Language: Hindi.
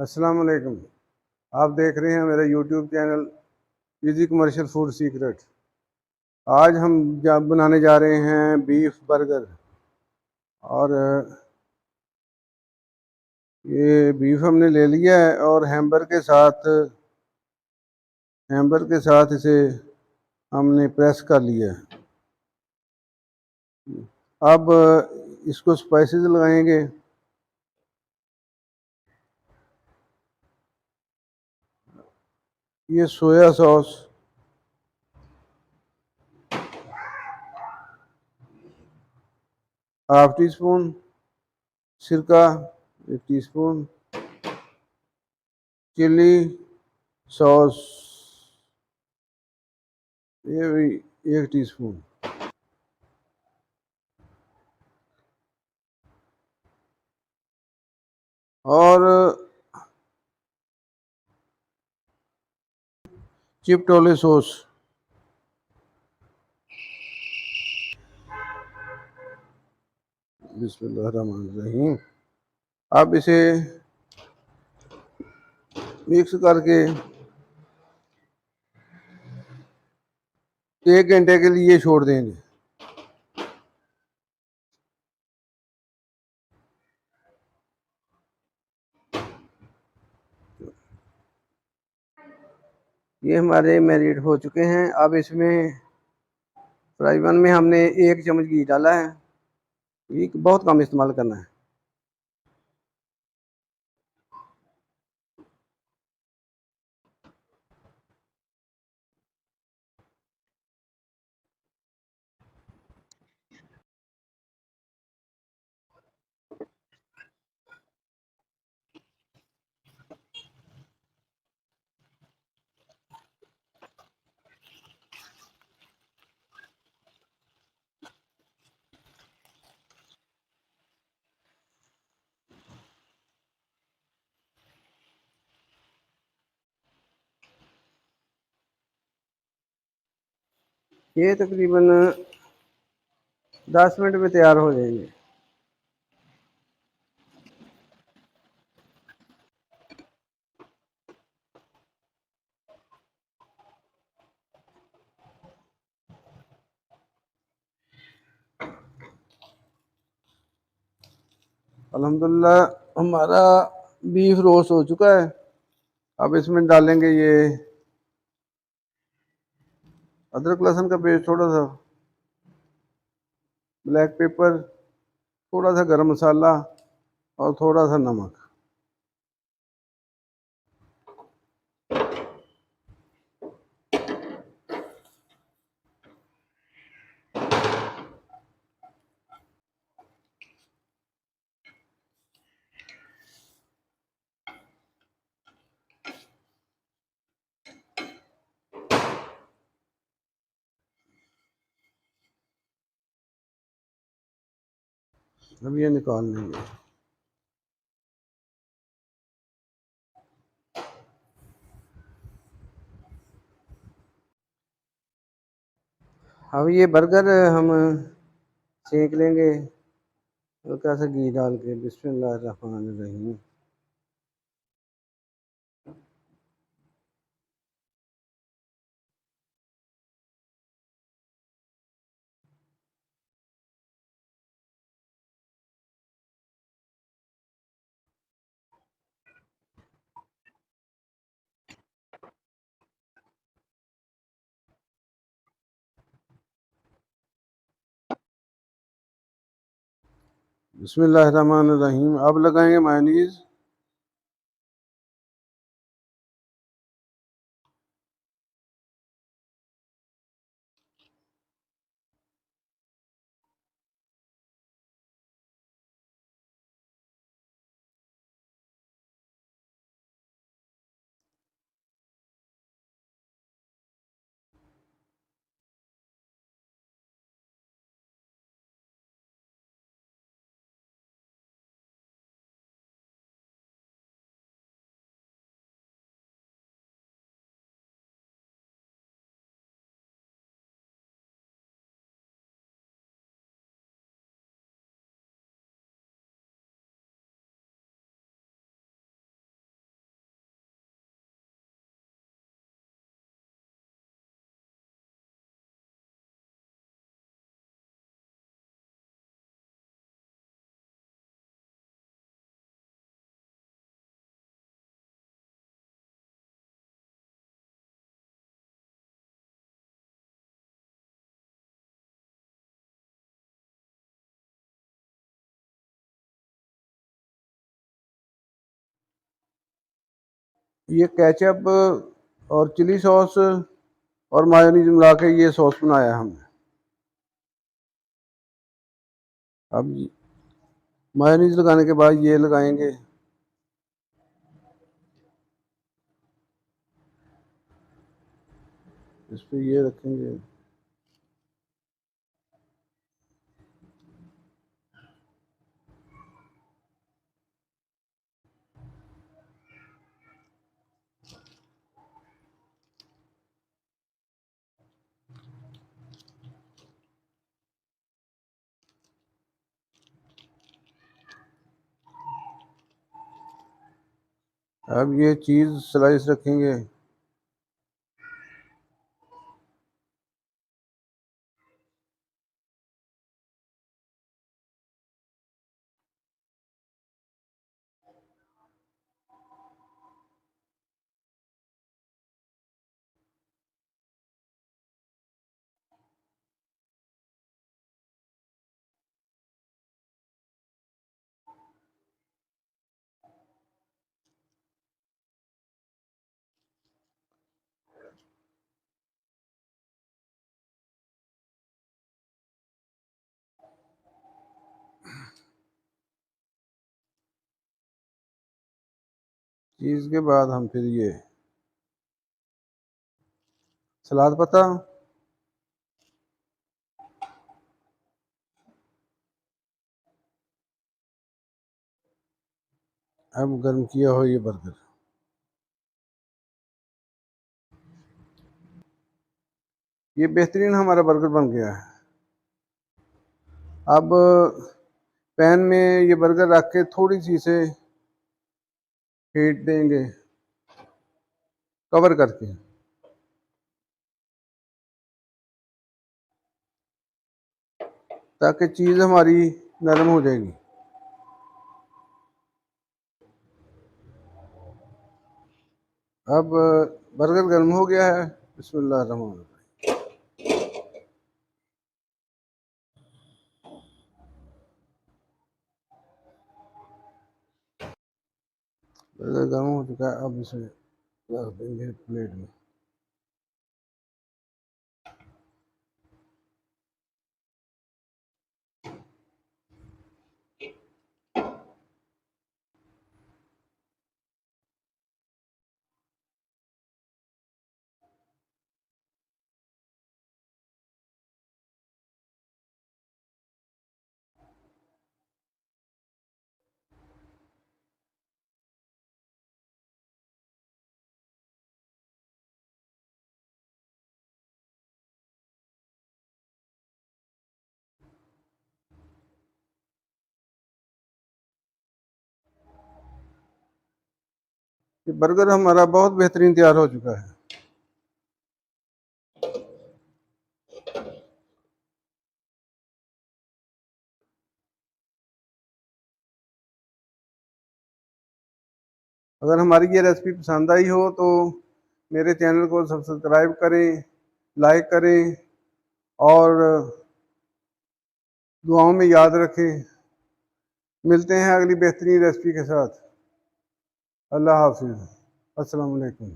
अस्सलाम वालेकुम। आप देख रहे हैं मेरा YouTube channel easy commercial food secret. आज हम बनाने जा रहे हैं बीफ बर्गर। और ये बीफ हमने ले लिया है और हैम्बर के साथ इसे हमने प्रेस कर लिया है। अब इसको स्पाइसेस लगाएंगे। ये soya sauce, half tea spoon, सिरका 1 टीस्पून, चिली सॉस ये भी 1 टीस्पून, और चिपटोले सॉस। बिस्मिल्लाहिर्रहमानिर्रहीम। अब इसे मिक्स करके 1 घंटे के लिए छोड़ देंगे। ये हमारे मैरिनेट हो चुके हैं। अब इसमें फ्राई पैन में हमने 1 चम्मच घी डाला है। घी बहुत कम इस्तेमाल करना है। ये तकरीबन 10 मिनट में तैयार हो जाएंगे। अल्हम्दुलिल्लाह हमारा बीफ रोस्ट हो चुका है। अब इसमें डालेंगे ये अदरक लहसुन का पेस्ट, थोड़ा सा ब्लैक पेपर, थोड़ा सा गरम मसाला और थोड़ा सा नमक। अब ये निकाल लेंगे। अब ये बर्गर हम सेक लेंगे हल्का सा घी डाल के। बिस्मिल्लाहिर्रहमानिर्रहीम। बिस्मिल्लाहिर्रहमानिर्रहीम। अब लगाएंगे मायोनीज। ये केचप और चिली सॉस और मायोनीज मिला के ये सॉस बनाया हमने। अब मायोनीज लगाने के बाद ये लगाएंगे। इस पे ये रखेंगे। अब ये चीज़ स्लाइस रखेंगे। चीज़ के बाद हम फिर ये सलाद पत्ता, अब गर्म किया हो ये बर्गर। ये बेहतरीन हमारा बर्गर बन गया है। अब पैन में ये बर्गर रख के थोड़ी सी इसे हीट देंगे कवर करके। ताकि चीज़ हमारी नरम हो जाएगी। अब बर्गर गर्म हो गया है। बिस्मिल्लाह रहमान रहीम। बर्गर गर्म हो चुका है। अब इसे रख देंगे प्लेट में। ये बर्गर हमारा बहुत बेहतरीन तैयार हो चुका है। अगर हमारी ये रेसिपी पसंद आई हो तो मेरे चैनल को सब्सक्राइब करें, लाइक करें और दुआओं में याद रखें। मिलते हैं अगली बेहतरीन रेसिपी के साथ। अल्लाह हाफिज़। अस्सलाम वालेकुम।